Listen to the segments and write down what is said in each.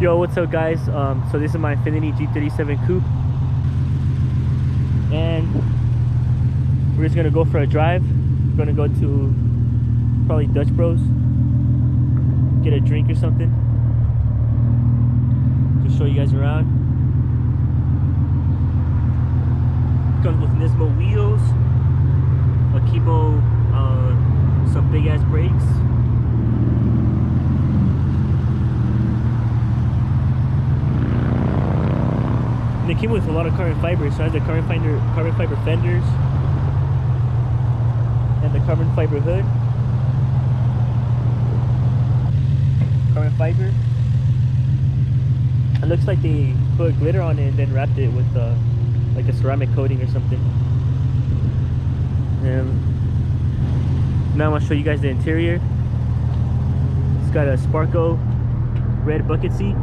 Yo, what's up guys? So this is my Infinity G37 coupe, and we're just gonna go for a drive. We're gonna go to probably Dutch Bros, get a drink or something, just show you guys around. Comes with Nismo wheels, a Kibo, some big ass brakes. And it came with a lot of carbon fiber, so I have the carbon fiber fenders and the carbon fiber hood. Carbon fiber. It looks like they put glitter on it and then wrapped it with like a ceramic coating or something. And now I'm gonna show you guys the interior. It's got a Sparko red bucket seat.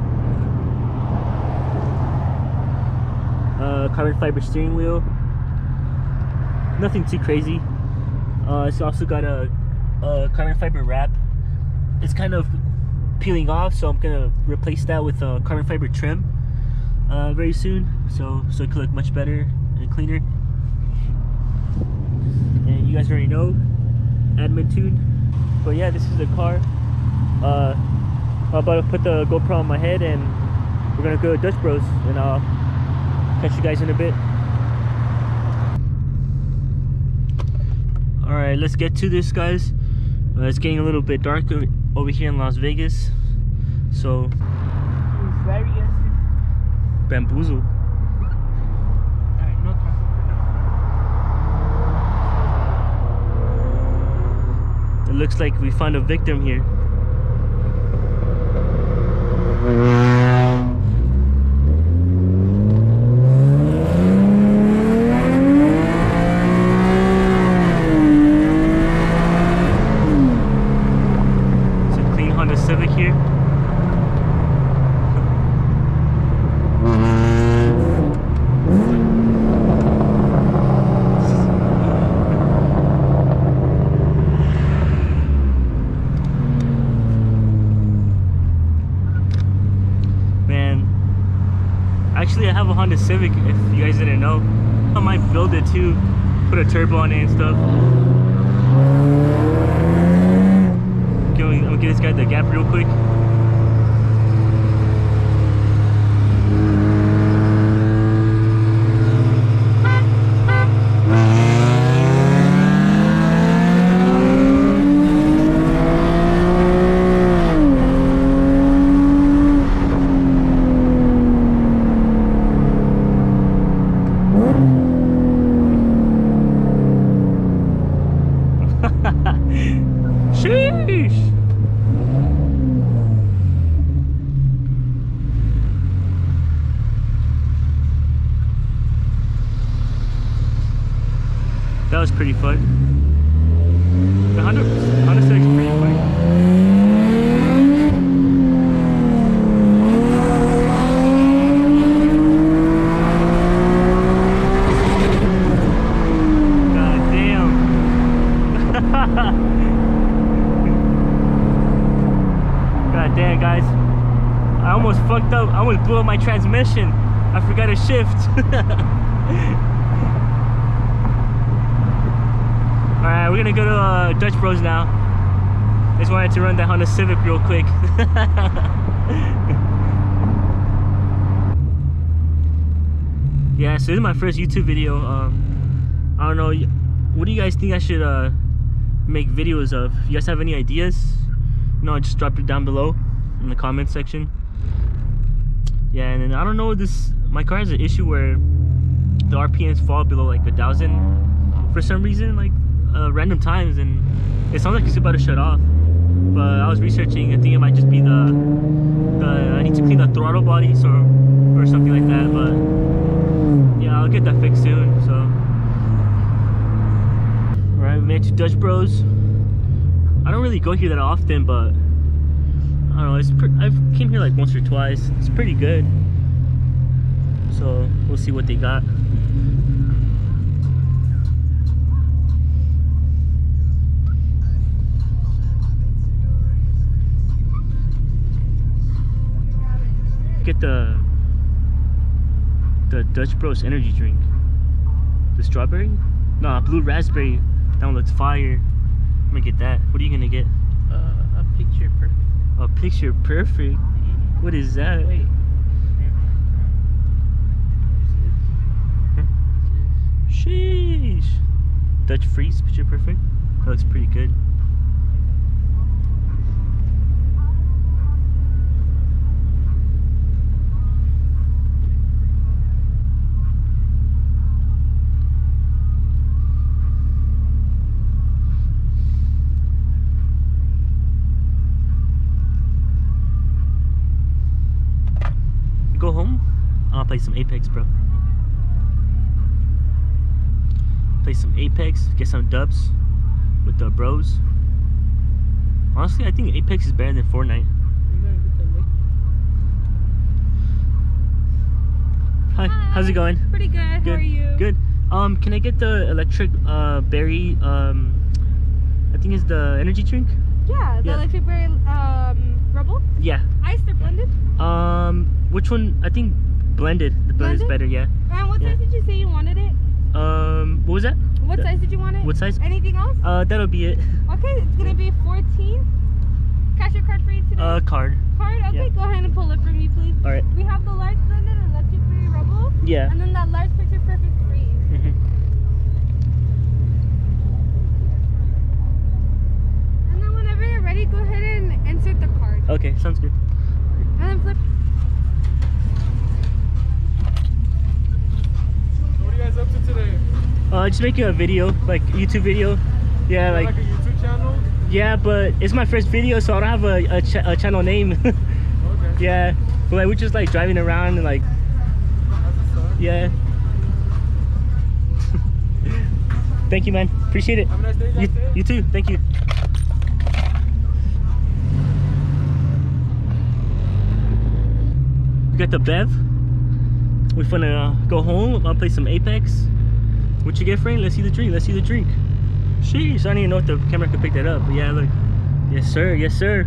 Carbon fiber steering wheel. Nothing too crazy. It's also got a carbon fiber wrap. It's kind of peeling off, so I'm gonna replace that with a carbon fiber trim very soon, so it could look much better and cleaner. And you guys already know, admin tune. But yeah, this is the car. I'm about to put the GoPro on my head, and we're gonna go to Dutch Bros, and I'll catch you guys in a bit. Alright, let's get to this, guys. It's getting a little bit dark over here in Las Vegas, so bamboozle. It looks like we found a victim here. Civic here. Man, actually I have a Honda Civic, if you guys didn't know. I might build it too, put a turbo on it and stuff. I'm gonna give this guy the gap real quick. Sheesh! That was pretty fun. The Honda Civic's pretty fun. God damn. God damn, guys. I almost fucked up. I almost blew up my transmission. I forgot to shift. Alright, we're gonna go to Dutch Bros now. Just wanted to run that Honda Civic real quick. Yeah, so this is my first YouTube video. I don't know, what do you guys think I should make videos of? If you guys have any ideas, you know, just drop it down below in the comment section. Yeah, and then I don't know, my car has an issue where the RPMs fall below like 1,000 for some reason, like random times, and it sounds like it's about to shut off. But I was researching, I think it might just be I need to clean the throttle bodies or something like that. But yeah, I'll get that fixed soon. So alright, we made it to Dutch Bros. I don't really go here that often, but I don't know, I've came here like once or twice. It's pretty good, so we'll see what they got. Get the Dutch Bros energy drink. The strawberry? Nah, blue raspberry. That one looks fire. I'm gonna get that. What are you gonna get? A picture perfect. A picture perfect? What is that? Wait. Sheesh. Dutch freeze picture perfect. That looks pretty good. Go home. I'll play some Apex, bro. Play some Apex, get some dubs with the bros. Honestly, I think Apex is better than Fortnite. Hi, how's it going? Pretty good. How are you? Good. Can I get the electric berry? I think it's the energy drink. Yeah, the electric berry Rebel. Yeah. Iced or blended? Which one? I think blended. The blended is better. Yeah. And what size did you say you wanted it? What was that? What size did you want it? What size? Anything else? That'll be it. Okay, it's gonna be 14. Cash or card for you today? Card. Card? Okay, go ahead and pull it for me, please. All right. We have the large blended electric berry Rebel. Yeah. And then that large picture perfect free. And then whenever you're ready, go ahead and insert the card. Okay, sounds good. And then flip. What are you guys up to today? Just making a video, like YouTube video. Yeah, Like a YouTube channel? Yeah, but it's my first video, so I don't have a channel name. Okay. Yeah, but like, we're just like driving around and like, yeah. Thank you, man. Appreciate it. Have a nice day, guys. You too. Thank you. We got the Bev. We're gonna go home. I'll play some Apex. What you get, Frank? Let's see the drink. Let's see the drink. Sheesh, I don't even know if the camera could pick that up. But yeah, look. Yes, sir. Yes, sir.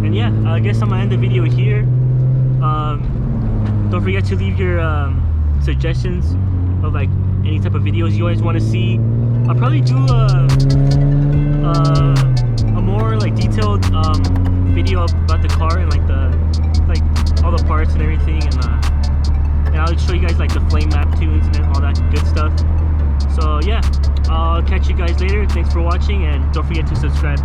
And yeah, I guess I'm gonna end the video here. Don't forget to leave your suggestions of like any type of videos you guys want to see. I'll probably do a more like detailed video about the car and like all the parts and everything, and I'll show you guys like the flame map tunes and all that good stuff. So yeah, I'll catch you guys later. Thanks for watching, and don't forget to subscribe.